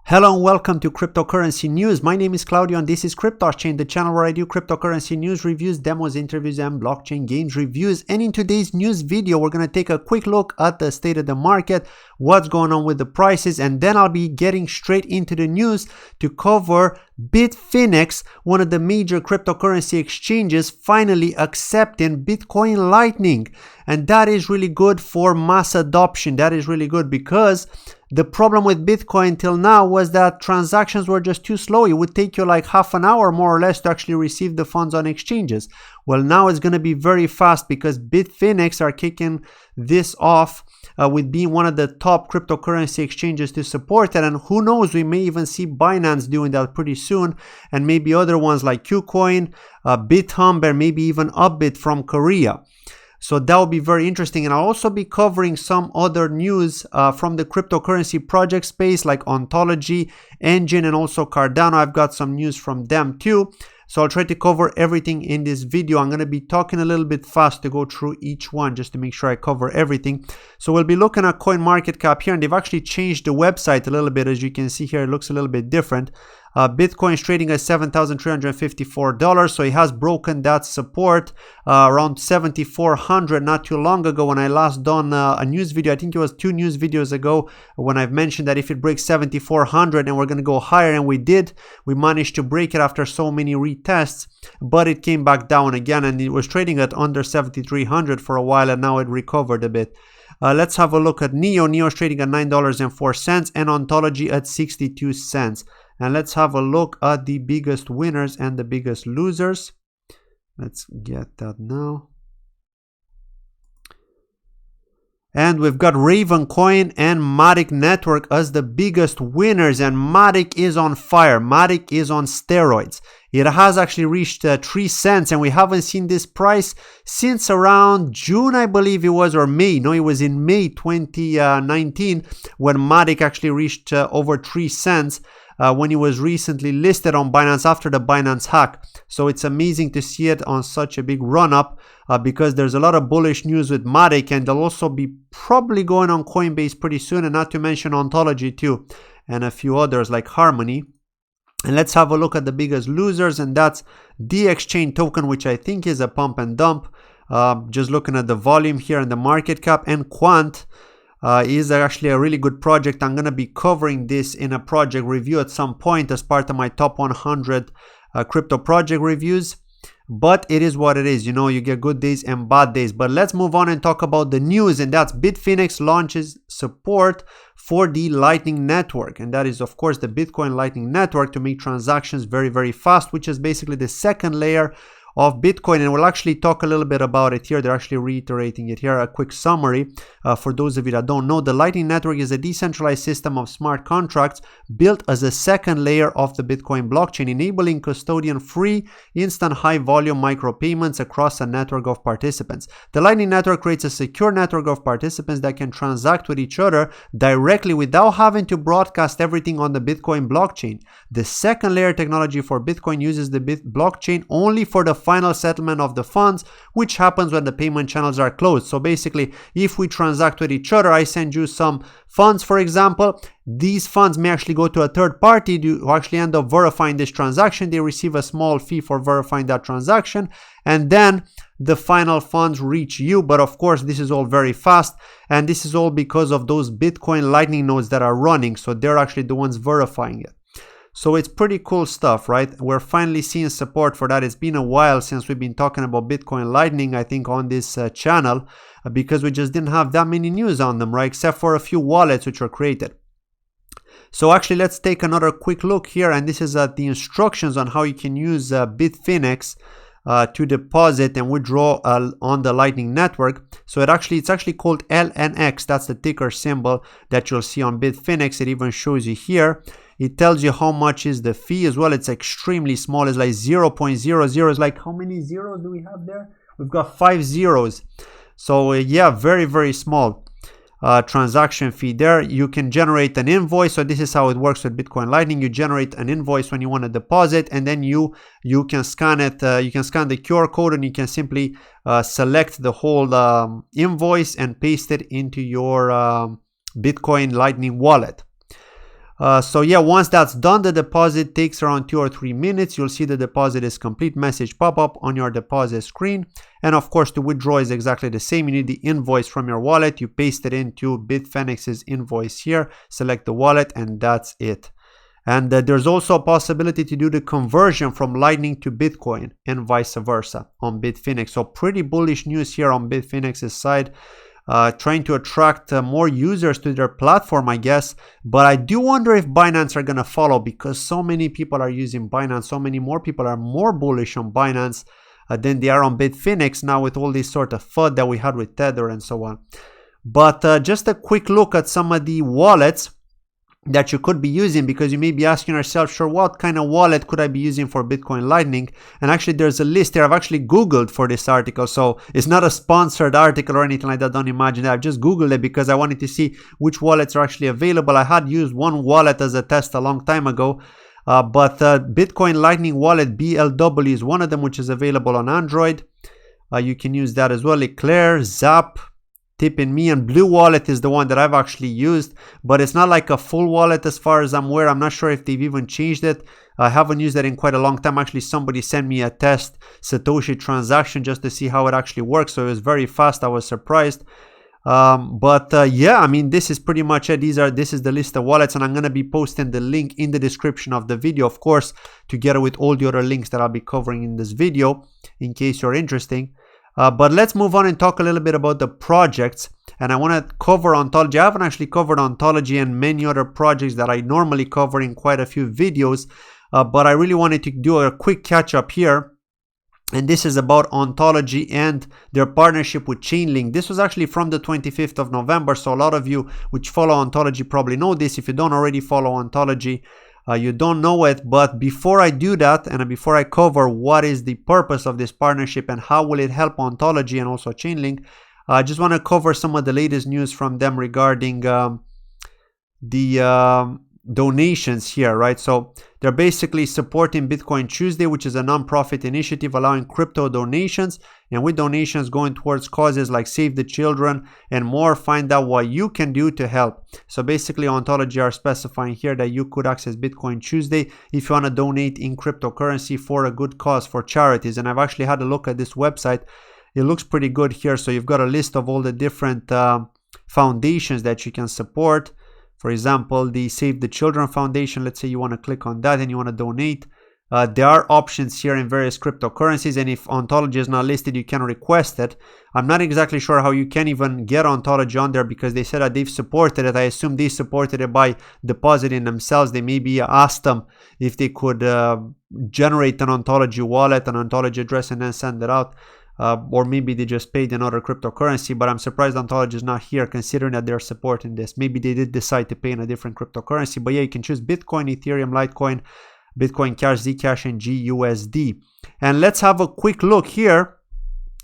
Hello and welcome to Cryptocurrency News. My name is Claudio and this is CryptoChain, the channel where I do cryptocurrency news reviews, demos, interviews, and blockchain games reviews. And in today's news video, we're going to take a quick look at the state of the market, what's going on with the prices, and then I'll be getting straight into the news to cover Bitfinex, one of the major cryptocurrency exchanges, finally accepting Bitcoin Lightning. And that is really good for mass adoption. That is really good because the problem with Bitcoin till now was that transactions were just too slow. It would take you like half an hour more or less to actually receive the funds on exchanges. Well, now it's going to be very fast because Bitfinex are kicking this off with being one of the top cryptocurrency exchanges to support it. And who knows, we may even see Binance doing that pretty soon, and maybe other ones like KuCoin, BitHumber, maybe even Upbit from Korea. So that will be very interesting. And I'll also be covering some other news from the cryptocurrency project space like Ontology, Enjin, and also Cardano. I've got some news from them too. So I'll try to cover everything in this video. I'm going to be talking a little bit fast to go through each one just to make sure I cover everything. So we'll be looking at CoinMarketCap here, and they've actually changed the website a little bit. As you can see here, it looks a little bit different. Bitcoin is trading at $7,354, so it has broken that support around 7,400 not too long ago when I last done a news video. I think it was 2 news videos ago when I've mentioned that if it breaks 7,400 and we're going to go higher, and we did. We managed to break it after so many retests, but it came back down again, and it was trading at under 7,300 for a while, and now it recovered a bit. Let's have a look at NEO. NEO is trading at $9.04 and Ontology at 62 cents. And let's have a look at the biggest winners and the biggest losers. Let's get that now. And we've got Raven Coin and Matic Network as the biggest winners. And Matic is on fire. Matic is on steroids. It has actually reached 3 cents, and we haven't seen this price since around June, I believe it was, or May. No, it was in May 2019 when Matic actually reached over 3 cents. When it was recently listed on Binance after the Binance hack. So it's amazing to see it on such a big run up because there's a lot of bullish news with Matic, and they'll also be probably going on Coinbase pretty soon, and not to mention Ontology too, and a few others like Harmony. And let's have a look at the biggest losers, and that's the Exchange token, which I think is a pump and dump. Just looking at the volume here and the market cap, and Quant is actually a really good project. I'm going to be covering this in a project review at some point as part of my top 100 crypto project reviews. But it is what it is. You know, you get good days and bad days. But let's move on and talk about the news. And that's Bitfinex launches support for the Lightning Network. And that is, of course, the Bitcoin Lightning Network to make transactions very, very fast, which is basically the second layer of Bitcoin, and we'll actually talk a little bit about it here. They're actually reiterating it here. A quick summary for those of you that don't know. The Lightning Network is a decentralized system of smart contracts built as a second layer of the Bitcoin blockchain, enabling custodian-free, instant high-volume micropayments across a network of participants. The Lightning Network creates a secure network of participants that can transact with each other directly without having to broadcast everything on the Bitcoin blockchain. The second layer technology for Bitcoin uses the blockchain only for the final settlement of the funds, which happens when the payment channels are closed. So basically, if we transact with each other, I send you some funds, for example, these funds may actually go to a third party who actually end up verifying this transaction. They receive a small fee for verifying that transaction, and then the final funds reach you. But of course, this is all very fast, and this is all because of those Bitcoin Lightning nodes that are running. So they're actually the ones verifying it. So it's pretty cool stuff, right? We're finally seeing support for that. It's been a while since we've been talking about Bitcoin Lightning, I think, on this channel because we just didn't have that many news on them, right? Except for a few wallets which were created. So actually, let's take another quick look here, and this is at the instructions on how you can use Bitfinex to deposit and withdraw on the Lightning Network. So it's actually called LNX. That's the ticker symbol that you'll see on Bitfinex. It even shows you here. It tells you how much is the fee as well. It's extremely small. It's like 0.00. It's like, how many zeros do we have there? We've got 5 zeros. So yeah, very, very small transaction fee there. You can generate an invoice. So this is how it works with Bitcoin Lightning. You generate an invoice when you want to deposit, and then you can scan it. You can scan the QR code, and you can simply select the whole invoice and paste it into your Bitcoin Lightning wallet. So yeah, once that's done, the deposit takes around 2 or 3 minutes. You'll see the deposit is complete message pop up on your deposit screen. And of course, to withdraw is exactly the same. You need the invoice from your wallet. You paste it into Bitfinex's invoice here, select the wallet, and that's it. And there's also a possibility to do the conversion from Lightning to Bitcoin and vice versa on Bitfinex. So pretty bullish news here on Bitfinex's side. Trying to attract more users to their platform, I guess. But I do wonder if Binance are going to follow, because so many people are using Binance. So many more people are more bullish on Binance than they are on Bitfinex now, with all this sort of FUD that we had with Tether and so on. But just a quick look at some of the wallets that you could be using, because you may be asking yourself, sure, what kind of wallet could I be using for Bitcoin Lightning? And actually there's a list here. I've actually Googled for this article, so it's not a sponsored article or anything like that. Don't imagine that. I've just Googled it because I wanted to see which wallets are actually available. I had used one wallet as a test a long time ago, but Bitcoin Lightning wallet BLW is one of them, which is available on Android. You can use that as well. Eclair, Zap, Tip&Me, and Blue Wallet is the one that I've actually used, but it's not like a full wallet as far as I'm aware. I'm not sure if they've even changed it. I haven't used it in quite a long time. Actually, somebody sent me a test Satoshi transaction just to see how it actually works, so it was very fast. I was surprised. Yeah, I mean, this is pretty much it. This is the list of wallets, and I'm going to be posting the link in the description of the video, of course, together with all the other links that I'll be covering in this video in case you're interested. But let's move on and talk a little bit about the projects. And I want to cover Ontology. I haven't actually covered Ontology and many other projects that I normally cover in quite a few videos. But I really wanted to do a quick catch up here. And this is about Ontology and their partnership with Chainlink. This was actually from the 25th of November. So a lot of you which follow Ontology probably know this. If you don't already follow Ontology, you don't know it. But before I do that, and before I cover what is the purpose of this partnership and how will it help Ontology and also Chainlink, I just want to cover some of the latest news from them regarding the donations here, right? So they're basically supporting Bitcoin Tuesday, which is a non-profit initiative allowing crypto donations, and with donations going towards causes like Save the Children and more. Find out what you can do to help. So basically Ontology are specifying here that you could access Bitcoin Tuesday if you want to donate in cryptocurrency for a good cause, for charities. And I've actually had a look at this website. It looks pretty good here. So you've got a list of all the different foundations that you can support. For example, the Save the Children Foundation, let's say you want to click on that and you want to donate. There are options here in various cryptocurrencies, and if Ontology is not listed, you can request it. I'm not exactly sure how you can even get Ontology on there, because they said that they've supported it. I assume they supported it by depositing themselves. They maybe asked them if they could generate an Ontology wallet, an Ontology address, and then send it out. Or maybe they just paid another cryptocurrency, but I'm surprised Ontology is not here considering that they're supporting this. Maybe they did decide to pay in a different cryptocurrency, but yeah, you can choose Bitcoin, Ethereum, Litecoin, Bitcoin Cash, Zcash, and GUSD. And let's have a quick look here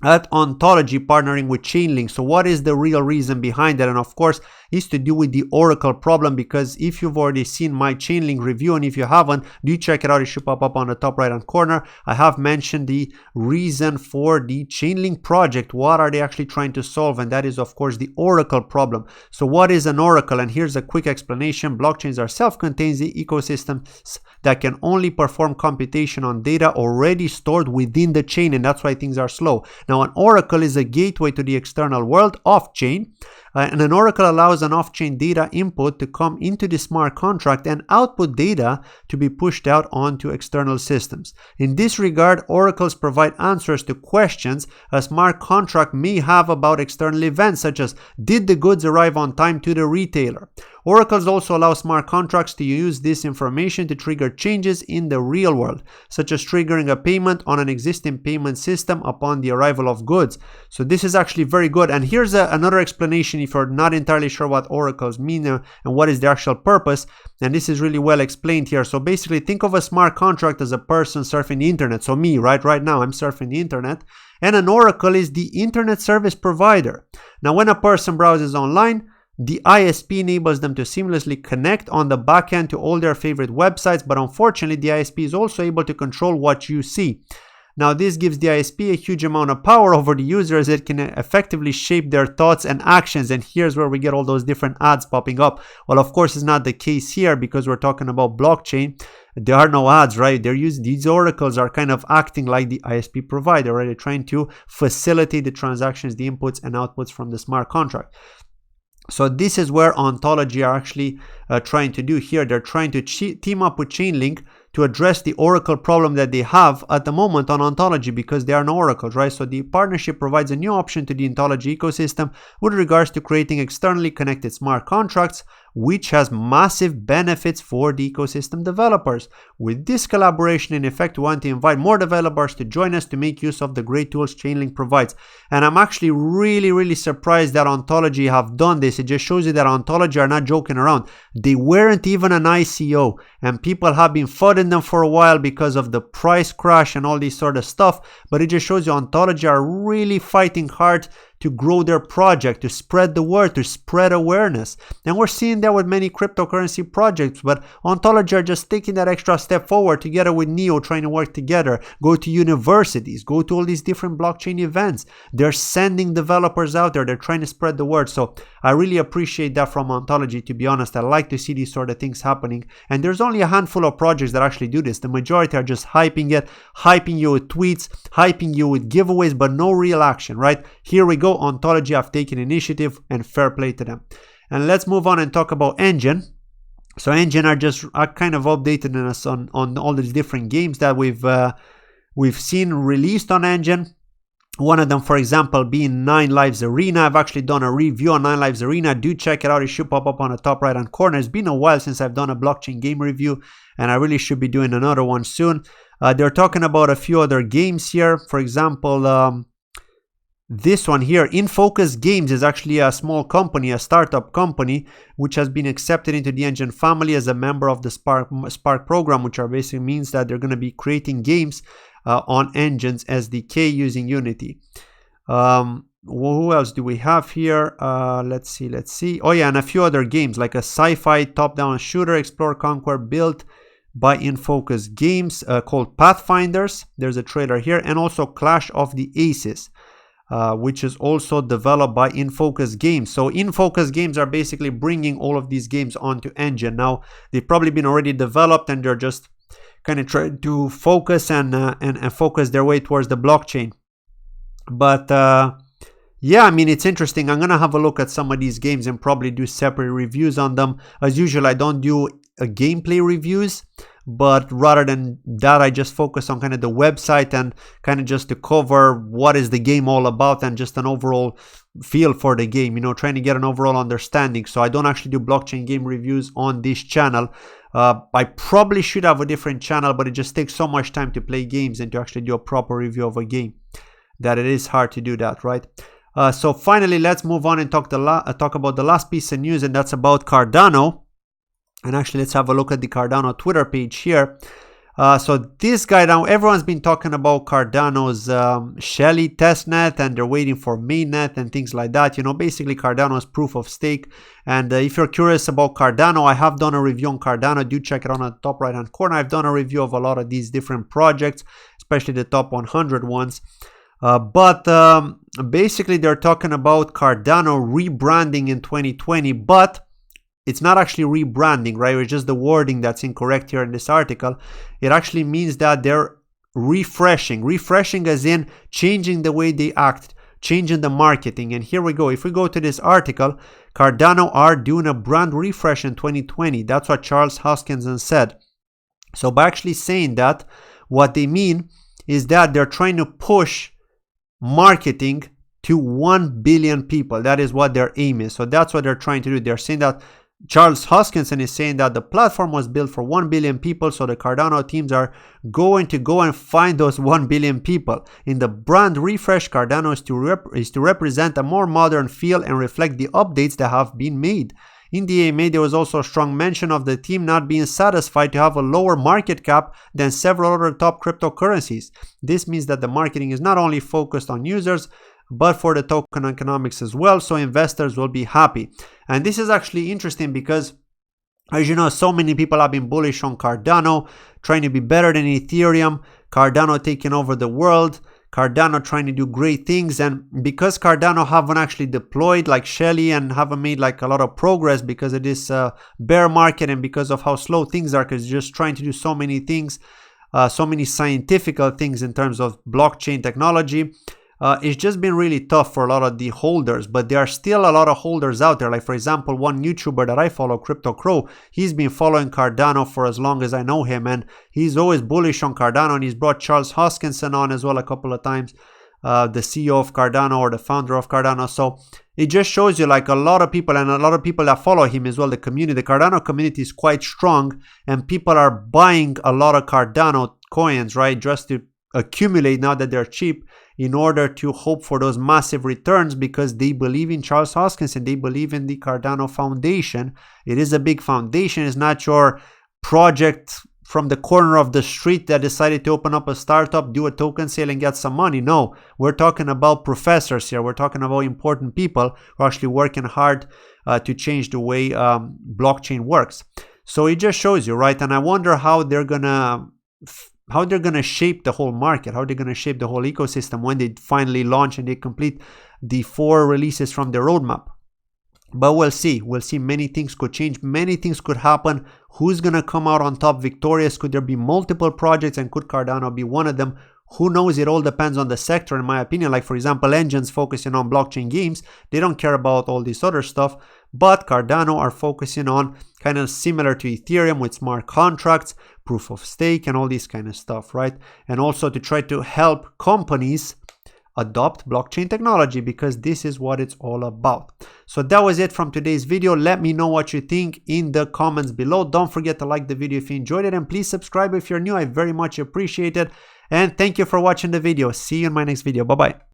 at Ontology partnering with Chainlink. So what is the real reason behind that? And of course, is to do with the Oracle problem, because if you've already seen my Chainlink review, and if you haven't, do check it out. It should pop up on the top right hand corner. I have mentioned the reason for the Chainlink project. What are they actually trying to solve? And that is, of course, the Oracle problem. So what is an Oracle? And here's a quick explanation. Blockchains are self-contained ecosystems that can only perform computation on data already stored within the chain, and that's why things are slow. Now, an oracle is a gateway to the external world off-chain, and an oracle allows an off-chain data input to come into the smart contract and output data to be pushed out onto external systems. In this regard, oracles provide answers to questions a smart contract may have about external events, such as, did the goods arrive on time to the retailer? Oracles also allow smart contracts to use this information to trigger changes in the real world, such as triggering a payment on an existing payment system upon the arrival of goods. So this is actually very good. And here's another explanation if you're not entirely sure what oracles mean and what is the actual purpose. And this is really well explained here. So basically, think of a smart contract as a person surfing the internet. So me, right now, I'm surfing the internet. And an oracle is the internet service provider. Now, when a person browses online, the ISP enables them to seamlessly connect on the backend to all their favorite websites, but unfortunately, the ISP is also able to control what you see. Now this gives the ISP a huge amount of power over the users. It can effectively shape their thoughts and actions, and here's where we get all those different ads popping up. Well, of course it's not the case here because we're talking about blockchain. There are no ads, right? These oracles are kind of acting like the ISP provider, right? They're trying to facilitate the transactions, the inputs and outputs from the smart contract. So this is where Ontology are actually trying to do here. They're trying to team up with Chainlink to address the Oracle problem that they have at the moment on Ontology, because there are no oracles, right? So the partnership provides a new option to the Ontology ecosystem with regards to creating externally connected smart contracts, which has massive benefits for the ecosystem developers. With this collaboration, in effect, we want to invite more developers to join us to make use of the great tools Chainlink provides. And I'm actually really surprised that Ontology have done this. It just shows you that Ontology are not joking around. They weren't even an ICO, and people have been flooding them for a while because of the price crash and all this sort of stuff. But it just shows you Ontology are really fighting hard to grow their project, to spread the word, to spread awareness. And we're seeing that with many cryptocurrency projects, but Ontology are just taking that extra step forward together with Neo, trying to work together, go to universities, go to all these different blockchain events. They're sending developers out there, they're trying to spread the word. So I really appreciate that from Ontology, to be honest. I like to see these sort of things happening. And there's only a handful of projects that actually do this. The majority are just hyping it, hyping you with tweets, hyping you with giveaways, but no real action, right? Here we go. Ontology have taken initiative, and fair play to them. And let's move on and talk about Enjin. So Enjin are kind of updating us on all these different games that we've seen released on Enjin. One of them, for example, being 9 Lives Arena. I've actually done a review on 9 Lives Arena. Do check it out. It should pop up on the top right hand corner. It's been a while since I've done a blockchain game review, and I really should be doing another one soon. They're talking about a few other games here. For example, this one here, InFocus Games, is actually a small company, a startup company, which has been accepted into the Enjin family as a member of the Spark program, which basically means that they're going to be creating games on Enjin's SDK using Unity. Who else do we have here? Let's see. Oh yeah, and a few other games like a sci-fi top-down shooter, Explore Conquer, built by InFocus Games, called Pathfinders. There's a trailer here, and also Clash of the Aces, which is also developed by InFocus Games. So InFocus Games are basically bringing all of these games onto Enjin. Now, they've probably been already developed, and they're just kind of trying to focus and focus their way towards the blockchain. But yeah, I mean, it's interesting. I'm gonna have a look at some of these games and probably do separate reviews on them. As usual, I don't do gameplay reviews, but rather than that, I just focus on kind of the website and kind of just to cover what is the game all about and just an overall feel for the game, you know, trying to get an overall understanding. So I don't actually do blockchain game reviews on this channel. I probably should have a different channel, but it just takes so much time to play games and to actually do a proper review of a game that it is hard to do that, right? So finally, let's move on and talk about the last piece of news, and that's about Cardano. And actually, let's have a look at the Cardano Twitter page here. So this guy now, everyone's been talking about Cardano's Shelly testnet, and they're waiting for mainnet and things like that. You know, basically Cardano's proof of stake. And if you're curious about Cardano, I have done a review on Cardano. Do check it on the top right hand corner. I've done a review of a lot of these different projects, especially the top 100 ones. But basically, they're talking about Cardano rebranding in 2020, but it's not actually rebranding, right? It's just the wording that's incorrect here in this article. It actually means that they're refreshing as in changing the way they act, changing the marketing. And here we go. If we go to this article, Cardano are doing a brand refresh in 2020. That's what Charles Hoskinson said. So by actually saying that, what they mean is that they're trying to push marketing to 1 billion people. That is what their aim is. So that's what they're trying to do. They're saying that Charles Hoskinson is saying that the platform was built for 1 billion people, so the Cardano teams are going to go and find those 1 billion people. In the brand refresh, Cardano is to represent a more modern feel and reflect the updates that have been made. In the AMA, there was also a strong mention of the team not being satisfied to have a lower market cap than several other top cryptocurrencies. This means that the marketing is not only focused on users, but for the token economics as well, so investors will be happy. And this is actually interesting because As you know, so many people have been bullish on Cardano, trying to be better than Ethereum, Cardano taking over the world, Cardano trying to do great things. And because Cardano haven't actually deployed like Shelly and haven't made like a lot of progress because of this bear market and because of how slow things are, because just trying to do so many things, so many scientific things in terms of blockchain technology, it's just been really tough for a lot of the holders. But there are still a lot of holders out there. Like, for example, one YouTuber that I follow, Crypto Crow, he's been following Cardano for as long as I know him, and he's always bullish on Cardano, and he's brought Charles Hoskinson on as well a couple of times, the CEO of Cardano or the founder of Cardano. So it just shows you like a lot of people, and a lot of people that follow him as well, the community, the Cardano community is quite strong, and people are buying a lot of Cardano coins, right, just to accumulate now that they're cheap, in order to hope for those massive returns, because they believe in Charles Hoskinson, they believe in the Cardano Foundation. It is a big foundation. It's not your project from the corner of the street that decided to open up a startup, do a token sale and get some money. No, we're talking about professors here. We're talking about important people who are actually working hard to change the way blockchain works. So it just shows you, right? And I wonder how they're gonna shape the whole market, how they're going to shape the whole ecosystem when they finally launch and they complete the 4 releases from their roadmap. But we'll see. We'll see. Many things could change. Many things could happen. Who's going to come out on top victorious? Could there be multiple projects, and could Cardano be one of them? Who knows? It all depends on the sector, in my opinion. Like, for example, Enjin's focusing on blockchain games. They don't care about all this other stuff. But Cardano are focusing on kind of similar to Ethereum with smart contracts, proof of stake, and all this kind of stuff, right? And also to try to help companies adopt blockchain technology, because this is what it's all about. So that was it from today's video. Let me know what you think in the comments below. Don't forget to like the video if you enjoyed it, and please subscribe if you're new. I very much appreciate it. And thank you for watching the video. See you in my next video. Bye-bye.